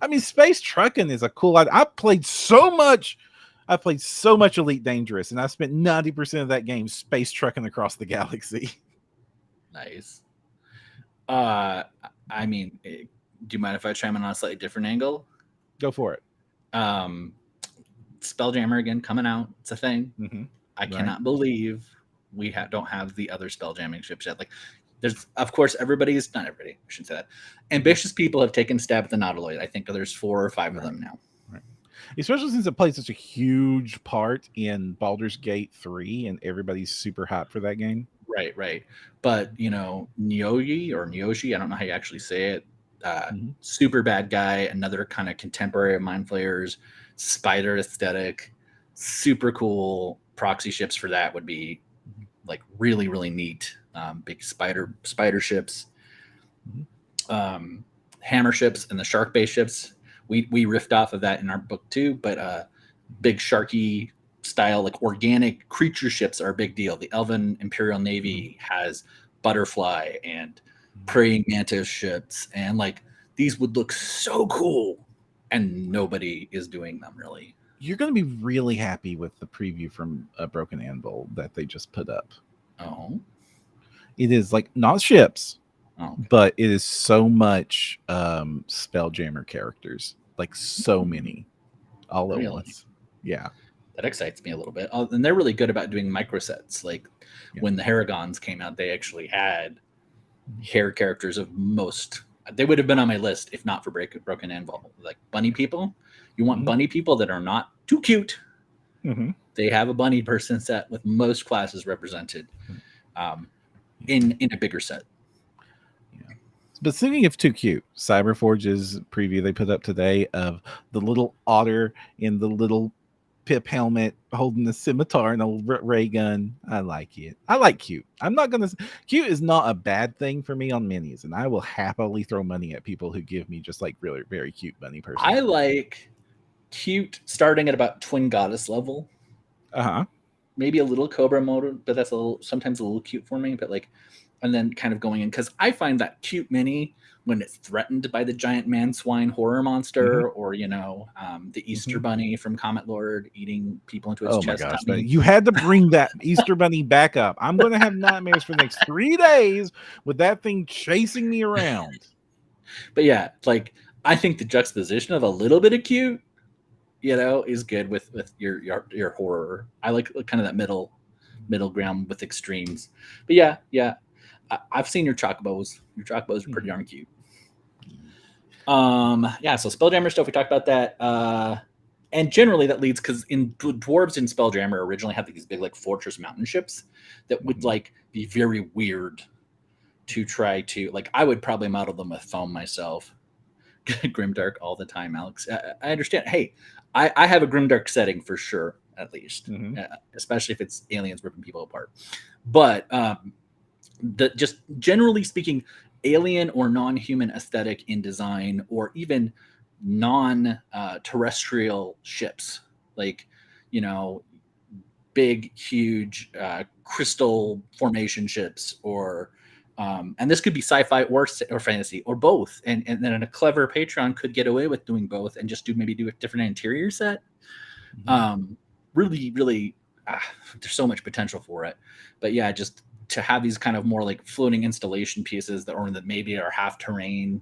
I mean, space trucking is a cool idea. I played so much Elite Dangerous, and I spent 90% of that game space trucking across the galaxy. Nice. I mean, do you mind if I chime in on a slightly different angle? Go for it. Spelljammer again coming out. It's a thing. I cannot believe we don't have the other spelljamming ships yet. Like, there's, of course, not everybody, I shouldn't say that. Ambitious people have taken a stab at the Nautiloid. I think there's 4 or 5 of them now. Especially since it plays such a huge part in Baldur's Gate 3, and everybody's super hyped for that game. Right. But, Nyoji, I don't know how you actually say it. Super bad guy, another kind of contemporary of Mind Flayers, spider aesthetic. super cool proxy ships for that would be like really, really neat. Big spider ships, hammer ships, and the shark base ships. We riffed off of that in our book too, but big sharky style, like organic creature ships are a big deal. The Elven Imperial Navy has butterfly and praying mantis ships, and like these would look so cool, and nobody is doing them really. You're going to be really happy with the preview from Broken Anvil that they just put up. Oh, it is like not ships, okay. but it is so much Spelljammer characters, like so many all at once. Yeah. That excites me a little bit. And they're really good about doing microsets. Like when the Haragons came out, they actually had hair characters of most. They would have been on my list if not for Broken Anvil. Like bunny people. You want bunny people that are not too cute. They have a bunny person set with most classes represented in a bigger set. Yeah. But speaking of too cute, Cyberforge's preview they put up today of the little otter in the little pip helmet holding the scimitar and a ray gun. I like it. I like cute. I'm not gonna. Cute is not a bad thing for me on minis, and I will happily throw money at people who give me just like really very cute bunny person. I like cute starting at about twin goddess level. Maybe a little cobra mode, but that's sometimes a little cute for me. But like, and then kind of going in because I find that cute mini when it's threatened by the giant man swine horror monster, or the Easter bunny from Comet Lord eating people into its chest. Oh my gosh, you had to bring that Easter bunny back up. I'm going to have nightmares for the next 3 days with that thing chasing me around. But yeah, like I think the juxtaposition of a little bit of cute, is good with your horror. I like kind of that middle ground with extremes. But yeah, I've seen your chocobos. Your chocobos are pretty darn cute. Yeah, so Spelljammer stuff, we talked about that. And generally that leads because in Dwarves in Spelljammer originally had these big like fortress mountain ships that would like be very weird to try to like. I would probably model them with foam myself. Grimdark all the time, Alex. I understand. Hey, I have a Grimdark setting for sure, at least, especially if it's aliens ripping people apart. But just generally speaking, alien or non-human aesthetic in design, or even non-terrestrial ships, like big, huge crystal formation ships, or and this could be sci-fi or fantasy or both, and then a clever Patreon could get away with doing both and just do a different interior set. Really, really, there's so much potential for it. But yeah, just to have these kind of more like floating installation pieces that maybe are half terrain.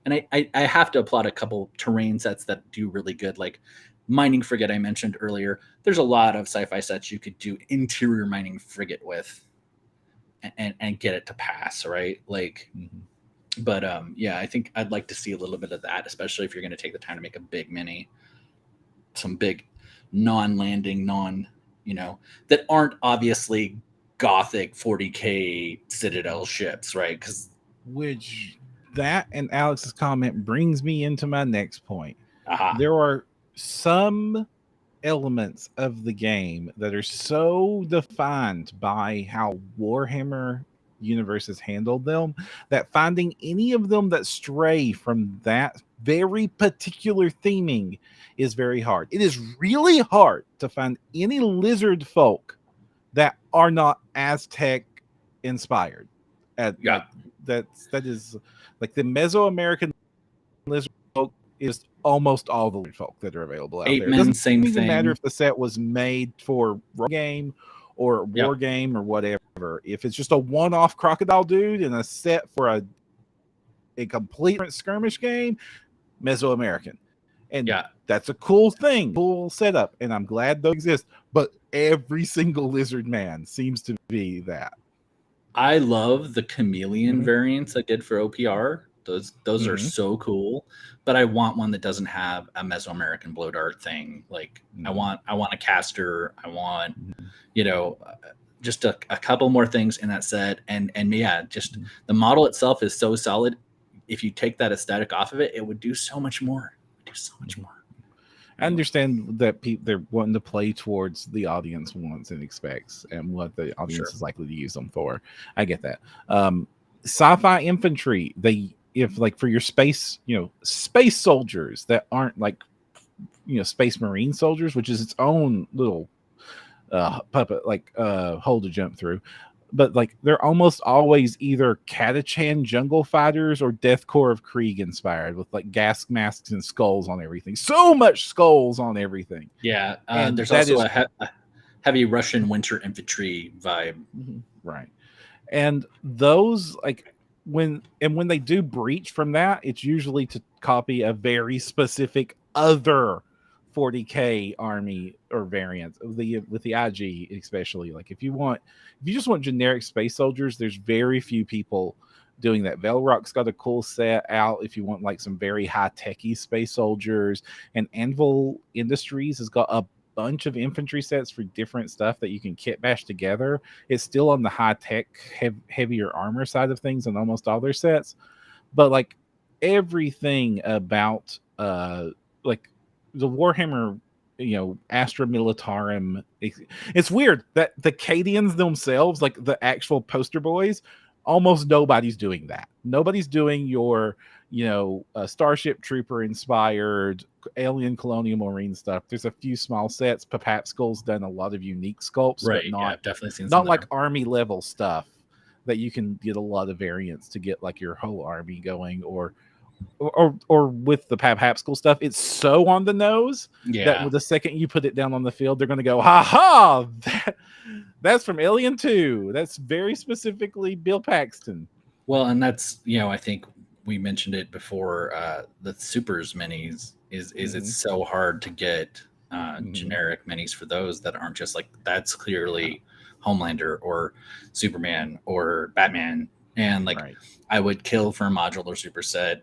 And I have to applaud a couple terrain sets that do really good, like Mining Frigate I mentioned earlier. There's a lot of sci-fi sets you could do interior mining frigate with and get it to pass, right? Like, but yeah, I think I'd like to see a little bit of that, especially if you're going to take the time to make a big mini, some big non-landing, that aren't obviously gothic 40K Citadel ships, right? Because that and Alex's comment brings me into my next point. There are some elements of the game that are so defined by how Warhammer universe has handled them that finding any of them that stray from that very particular theming is very hard. It is really hard to find any lizard folk that are not Aztec inspired. That is like the Mesoamerican lizard folk is almost all the folk that are available out there. It doesn't even matter if the set was made for a game or a war game or whatever. If it's just a one-off crocodile dude in a set for a complete skirmish game, Mesoamerican. And that's a cool thing, cool setup, and I'm glad those exist. But every single lizard man seems to be that. I love the chameleon variants I did for OPR. Those are so cool, but I want one that doesn't have a Mesoamerican blow dart thing. Like I want a caster. I want just a couple more things in that set, and yeah, just the model itself is so solid. If you take that aesthetic off of it, it would do so much more. I understand that they're wanting to play towards the audience wants and expects and what the audience is likely to use them for. I get that. Sci-fi infantry, if like for your space, space soldiers that aren't like, space marine soldiers, which is its own little puppet like hole to jump through. But like they're almost always either Catachan jungle fighters or Deathcore of Krieg inspired with like gas masks and skulls on everything. So much skulls on everything. Yeah, and there's also a heavy Russian winter infantry vibe. Right. And those like when they do breach from that, it's usually to copy a very specific other 40k army or variant of with the IG, especially. Like if you just want generic space soldiers, there's very few people doing that. Velrock's got a cool set out if you want like some very high-techy space soldiers, and Anvil Industries has got a bunch of infantry sets for different stuff that you can kit bash together. It's still on the high-tech heavier armor side of things in almost all their sets, but like everything about like the Warhammer, Astra Militarum, it's weird that the Cadians themselves, like the actual poster boys, almost nobody's doing that. Nobody's doing your Starship Trooper inspired alien colonial marine stuff. There's a few small sets. Papapskull's done a lot of unique sculpts, right? But not, I've definitely seen not like army level stuff that you can get a lot of variants to get like your whole army going, or with the Papapskull stuff, it's so on the nose that the second you put it down on the field, they're going to go, ha ha, that's from Alien 2. That's very specifically Bill Paxton. Well, and that's, I think we mentioned it before, the Supers minis is it's so hard to get generic minis for those that aren't just like, that's clearly Homelander or Superman or Batman. And like, I would kill for a modular superset.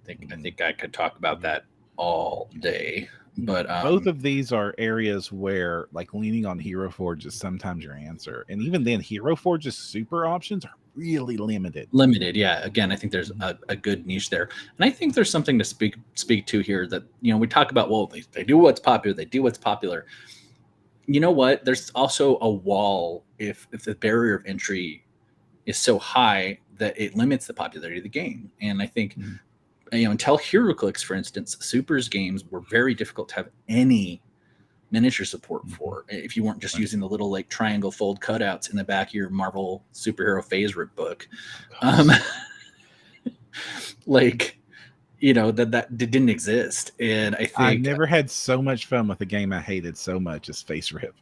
I think I could talk about that all day. But both of these are areas where like leaning on Hero Forge is sometimes your answer, and even then, Hero Forge's super options are really limited. Yeah. Again, I think there's a good niche there, and I think there's something to speak to here. That we talk about. Well, they do what's popular. They do what's popular. You know what? There's also a wall if the barrier of entry is so high that it limits the popularity of the game, and I think. Until HeroClix, for instance, Supers games were very difficult to have any miniature support for. If you weren't just using the little like triangle fold cutouts in the back of your Marvel superhero phase rip book, like that didn't exist. And I think I never had so much fun with a game I hated so much as Face Rip.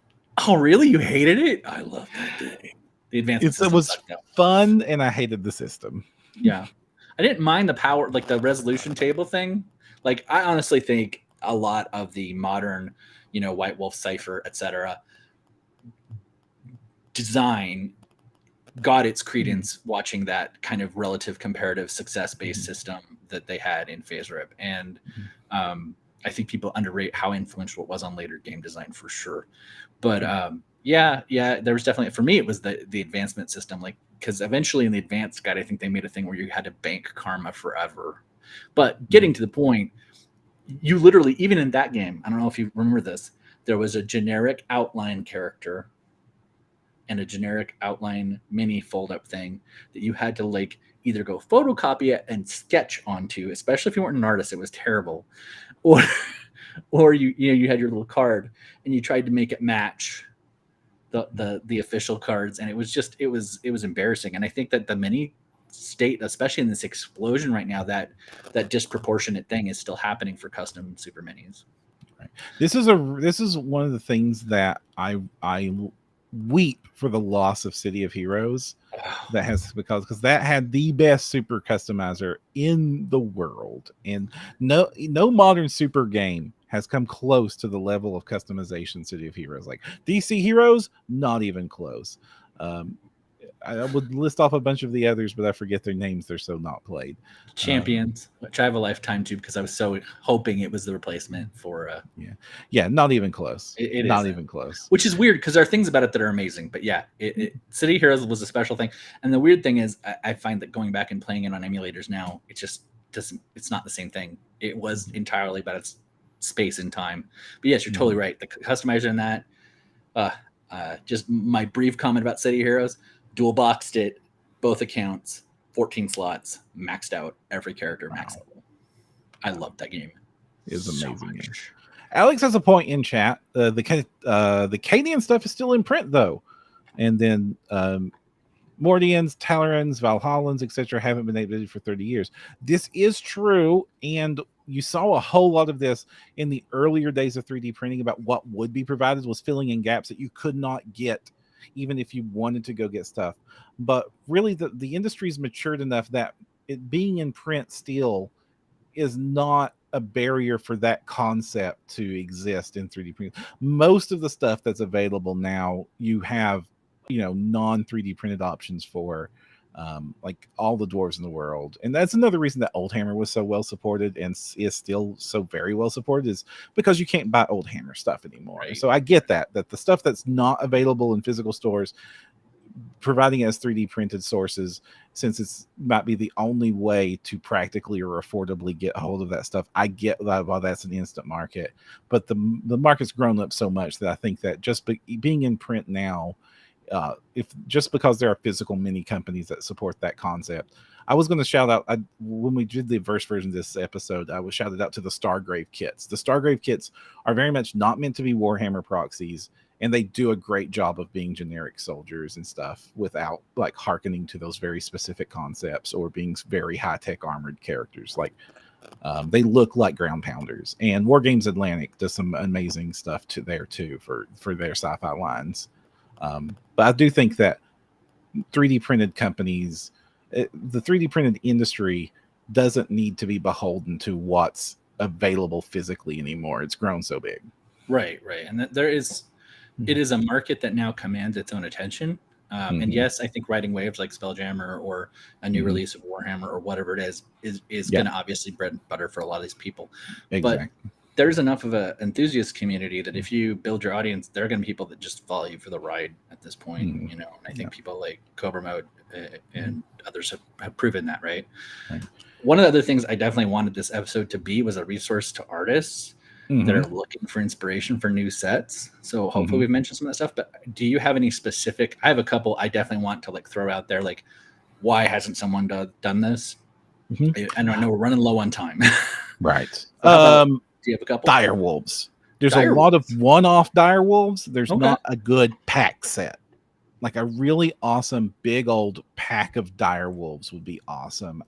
Oh, really? You hated it? I love that game. The advanced it was fun, and I hated the system. Yeah. I didn't mind the power, like the resolution table thing. Like, I honestly think a lot of the modern, White Wolf, Cypher, etc. design got its credence watching that kind of relative comparative success-based system that they had in Phase Rip. And I think people underrate how influential it was on later game design for sure. But yeah, there was definitely, for me, it was the advancement system, like, because eventually in the advanced guide, I think they made a thing where you had to bank karma forever. But getting to the point, you literally, even in that game, I don't know if you remember this, there was a generic outline character and a generic outline mini fold-up thing that you had to like either go photocopy it and sketch onto, especially if you weren't an artist, it was terrible. Or you had your little card and you tried to make it match the official cards, and it was embarrassing. And I think that the mini state, especially in this explosion right now, that disproportionate thing is still happening for custom super minis. Right. This is one of the things that I weep for the loss of City of Heroes. That has because that had the best super customizer in the world, and no modern super game has come close to the level of customization City of Heroes. Like DC Heroes, not even close. I would list off a bunch of the others, but I forget their names. They're so not played. Champions, which I have a lifetime to because I was so hoping it was the replacement for. Yeah, not even close. It not isn't. Even close. Which is weird because there are things about it that are amazing. But yeah, City Heroes was a special thing. And the weird thing is, I find that going back and playing it on emulators now, it just doesn't. It's not the same thing. It was entirely about its space and time. But yes, you're totally right. The customizer in that, just my brief comment about City Heroes, dual boxed it, both accounts, 14 slots, maxed out, every character max level. I love that game. It's amazing game. Alex has a point in chat. The Cadian stuff is still in print though, and then Mordians, Tallarans, Valhallans, etc. haven't been updated for 30 years. This is true, and you saw a whole lot of this in the earlier days of 3D printing about what would be provided was filling in gaps that you could not get even if you wanted to go get stuff. But really the industry's matured enough that it being in print still is not a barrier for that concept to exist in 3D printing. Most of the stuff that's available now, you have, non 3D printed options for, like all the dwarves in the world. And that's another reason that Old Hammer was so well supported and is still so very well supported, is because you can't buy Old Hammer stuff anymore. Right. So I get that the stuff that's not available in physical stores, providing as 3D printed sources, since it's might be the only way to practically or affordably get a hold of that stuff. I get that while that's an instant market, but the market's grown up so much that I think that just being in print now, if just because there are physical mini companies that support that concept. I was going to shout out, when we did the verse version of this episode, I was shouted out to the Stargrave kits. The Stargrave kits are very much not meant to be Warhammer proxies, and they do a great job of being generic soldiers and stuff without like hearkening to those very specific concepts or being very high-tech armored characters. Like they look like ground pounders, and War Games Atlantic does some amazing stuff there too for their sci-fi lines. But I do think that 3D printed companies, the 3D printed industry doesn't need to be beholden to what's available physically anymore. It's grown so big. Right. And it is a market that now commands its own attention. And yes, I think riding waves like Spelljammer or a new release of Warhammer or whatever it is going to obviously bread and butter for a lot of these people. Exactly. But there's enough of an enthusiast community that if you build your audience, there are going to be people that just follow you for the ride at this point. And I think people like Cobra Mode and others have proven that, right? One of the other things I definitely wanted this episode to be was a resource to artists that are looking for inspiration for new sets. So hopefully we've mentioned some of that stuff, but do you have any specific, I have a couple I definitely want to like throw out there, like why hasn't someone done this? I know we're running low on time. Right. Do you have a couple? Dire Wolves. There's a lot of one-off Dire Wolves. There's not a good pack set. Like a really awesome big old pack of Dire Wolves would be awesome.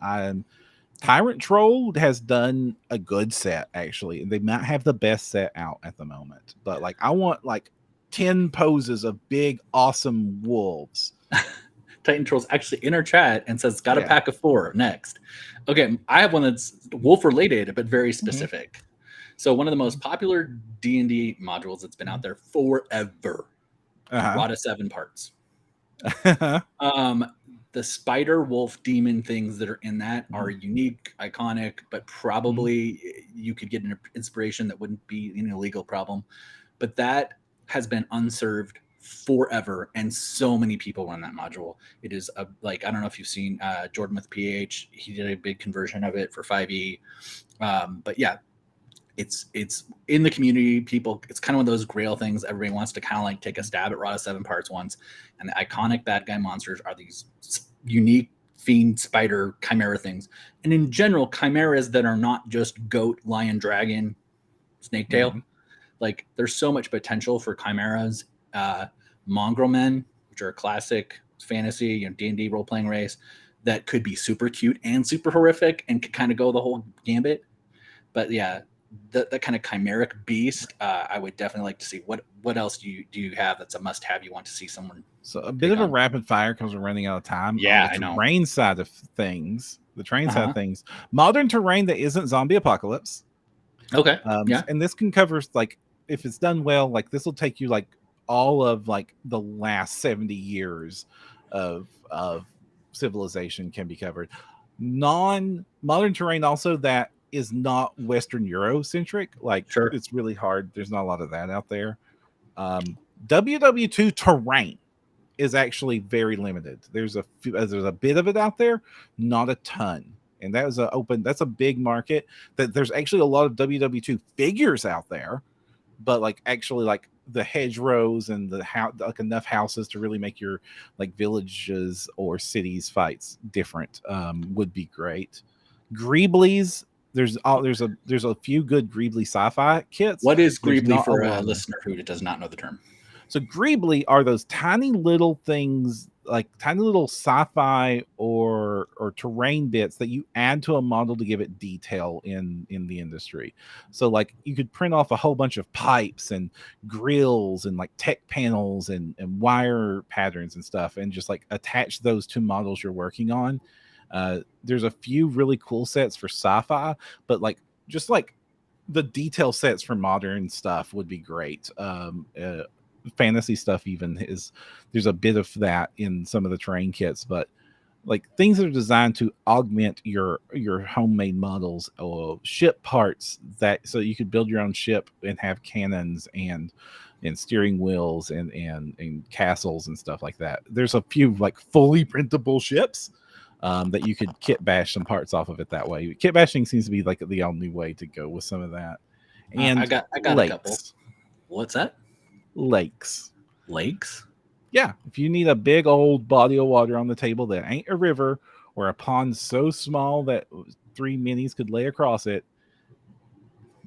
Tyrant Troll has done a good set, actually. They might have the best set out at the moment. But like I want like 10 poses of big, awesome wolves. Titan Troll's actually in our chat and says, got a pack of 4 next. Okay, I have one that's wolf related, but very specific. So one of the most popular D&D modules that's been out there forever, Rada 7 parts. The spider, wolf, demon things that are in that are unique, iconic, but probably you could get an inspiration that wouldn't be an illegal problem. But that has been unserved forever, and so many people run that module. It is like, I don't know if you've seen Jordan with PH. He did a big conversion of it for 5e. But yeah, it's in the community. People, it's kind of one of those grail things. Everybody wants to kind of like take a stab at Rada 7 parts once. And the iconic bad guy monsters are these unique fiend, spider, chimera things. And in general, chimeras that are not just goat, lion, dragon, snake tail. Like there's so much potential for chimeras. Mongrel men, which are a classic fantasy, D&D role-playing race that could be super cute and super horrific and could kind of go the whole gambit. But yeah, that kind of chimeric beast, I would definitely like to see. What else do you have that's a must-have you want to see someone? So a bit of a rapid fire because we're running out of time. Yeah, on the I know. Terrain side of things, side of things, modern terrain that isn't zombie apocalypse. Okay. And this can cover, like, if it's done well, like this will take you like all of like the last 70 years of civilization can be covered. Non-modern terrain also that is not Western Eurocentric. Like, it's really hard. There's not a lot of that out there. WW2 terrain is actually very limited. There's a bit of it out there, not a ton. and that is that's a big market. That there's actually a lot of WW2 figures out there, but like actually like the hedgerows and the like enough houses to really make your like villages or cities fights different would be great. Greeblies, there's a few good Greebly sci-fi kits. What is There's Greebly not for a a lot. listener who does not know the term? So Greebly are those tiny little things, like tiny little sci-fi or terrain bits that you add to a model to give it detail in the industry. So like you could print off a whole bunch of pipes and grills and like tech panels and wire patterns and stuff, and just like attach those to models you're working on. There's a few really cool sets for sci-fi, but like just like the detail sets for modern stuff would be great. Fantasy stuff even there's a bit of that in some of the terrain kits, but like things that are designed to augment your homemade models or ship parts, that so you could build your own ship and have cannons and steering wheels and castles and stuff like that. There's a few like fully printable ships that you could kit bash some parts off of it that way. Kit bashing seems to be like the only way to go with some of that. And I got a couple. What's that? Lakes. Yeah, if you need a big old body of water on the table that ain't a river or a pond so small that 3 minis could lay across it,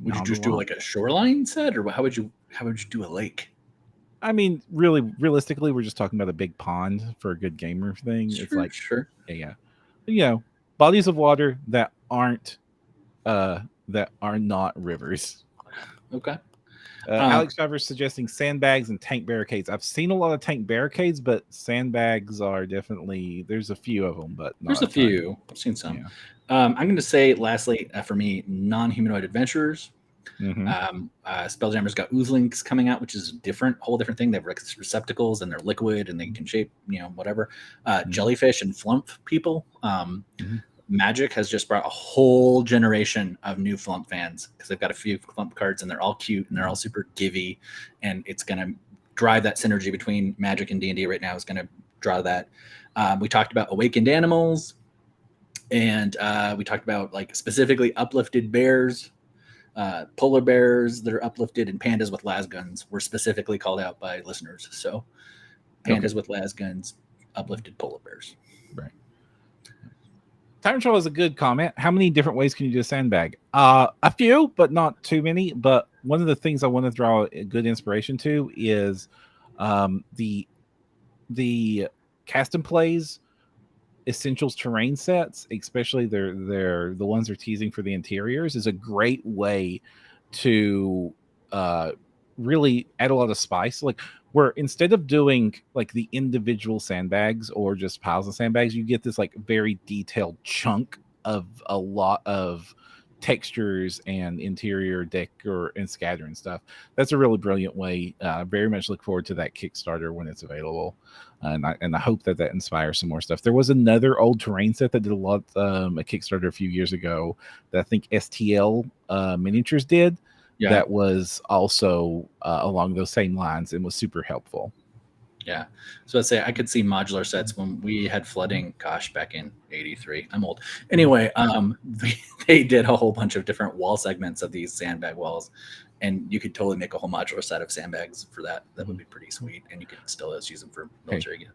would you just do like a shoreline set, or how would you do a lake? I mean, really realistically, we're just talking about a big pond for a good gamer thing. Sure, it's like sure, yeah, bodies of water that aren't that are not rivers. Okay. Alex Travers suggesting sandbags and tank barricades. I've seen a lot of tank barricades, but sandbags are definitely, there's a few of them, but there's a few. I've seen some. Yeah. I'm going to say, lastly, for me, non-humanoid adventurers. Mm-hmm. Spelljammer's got oozlings coming out, which is whole different thing. They have receptacles and they're liquid and they can shape, whatever. Jellyfish and flump people. Mm-hmm. Magic has just brought a whole generation of new Flump fans because they've got a few Flump cards and they're all cute and they're all super givey, and it's going to drive that synergy between Magic and D&D right now. Is going to draw that. We talked about awakened animals, and we talked about like specifically uplifted bears, polar bears that are uplifted, and pandas with las guns were specifically called out by listeners. So pandas with las guns, uplifted polar bears. Right. Time Troll is a good comment. How many different ways can you do a sandbag? A few, but not too many. But one of the things I want to draw a good inspiration to is the Cast and Plays Essentials terrain sets, especially they're the ones they're teasing for the interiors, is a great way to really add a lot of spice. Like where instead of doing like the individual sandbags or just piles of sandbags, you get this like very detailed chunk of a lot of textures and interior decor and scatter and stuff. That's a really brilliant way. Very much look forward to that Kickstarter when it's available, and I hope that inspires some more stuff. There was another old terrain set that did a lot a Kickstarter a few years ago that I think STL Miniatures did. Yeah. That was also along those same lines and was super helpful. Yeah. So I'd say I could see modular sets when we had flooding, back in 83. I'm old. Anyway, they did a whole bunch of different wall segments of these sandbag walls, and you could totally make a whole modular set of sandbags for that. That would be pretty sweet, and you could still use them for military again.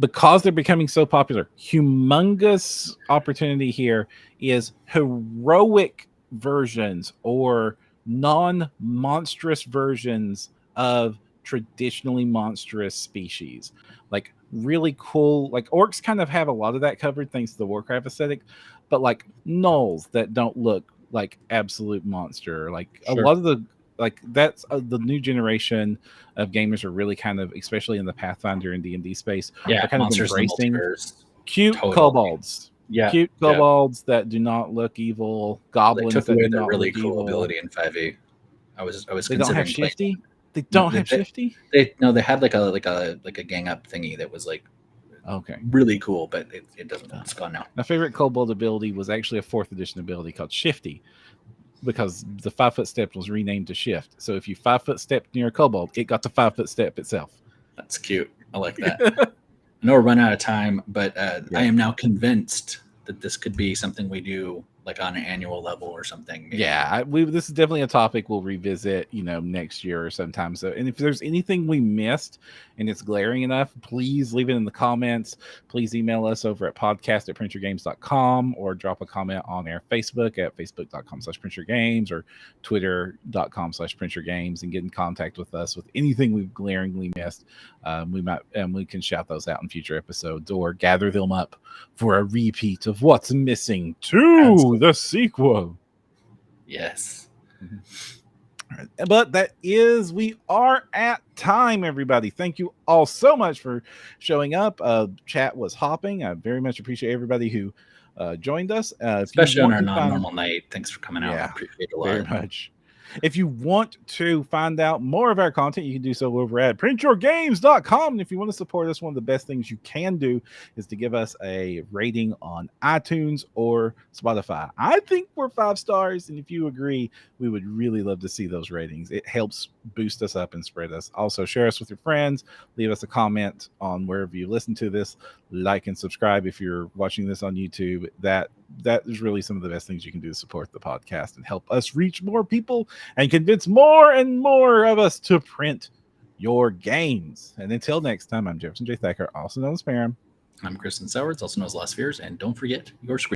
Because they're becoming so popular, humongous opportunity here is heroic versions or non-monstrous versions of traditionally monstrous species. Like really cool, like orcs kind of have a lot of that covered thanks to the Warcraft aesthetic, but like gnolls that don't look like absolute monster, like a lot of the like that's the new generation of gamers are really kind of, especially in the Pathfinder and D&D space, are kind of embracing cute kobolds. Yeah, cute kobolds that do not look evil, goblins that do do not really look cool evil. Ability in 5e. I was they don't have shifty. They don't have shifty. They had like a gang up thingy that was like really cool, but it doesn't. It's gone now. My favorite kobold ability was actually a 4th edition ability called Shifty, because the 5-foot step was renamed to Shift. So if you 5-foot stepped near a kobold, it got the 5-foot step itself. That's cute. I like that. I know we're running out of time, but I am now convinced that this could be something we do like on an annual level or something. Maybe. Yeah, this is definitely a topic we'll revisit, next year or sometime. So, and if there's anything we missed and it's glaring enough, please leave it in the comments. Please email us over at podcast@printyourgames.com or drop a comment on our Facebook at facebook.com/printyourgames or twitter.com/printyourgames and get in contact with us with anything we've glaringly missed. We can shout those out in future episodes or gather them up for a repeat of what's missing to the sequel. Yes. But we are at time, everybody. Thank you all so much for showing up. Chat was hopping. I very much appreciate everybody who joined us. Especially on our non-normal night. Thanks for coming out. I appreciate it a lot. Very much. If you want to find out more of our content, you can do so over at printyourgames.com. And if you want to support us, one of the best things you can do is to give us a rating on iTunes or Spotify. I think we're 5 stars. And if you agree, we would really love to see those ratings. It helps boost us up and spread us. Also, share us with your friends. Leave us a comment on wherever you listen to this. Like and subscribe if you're watching this on YouTube. That is really some of the best things you can do to support the podcast and help us reach more people and convince more and more of us to print your games. And until next time, I'm Jefferson J. Thacker, also known as Param. I'm Kristen Sowards, also known as Last Fears, and don't forget your screen.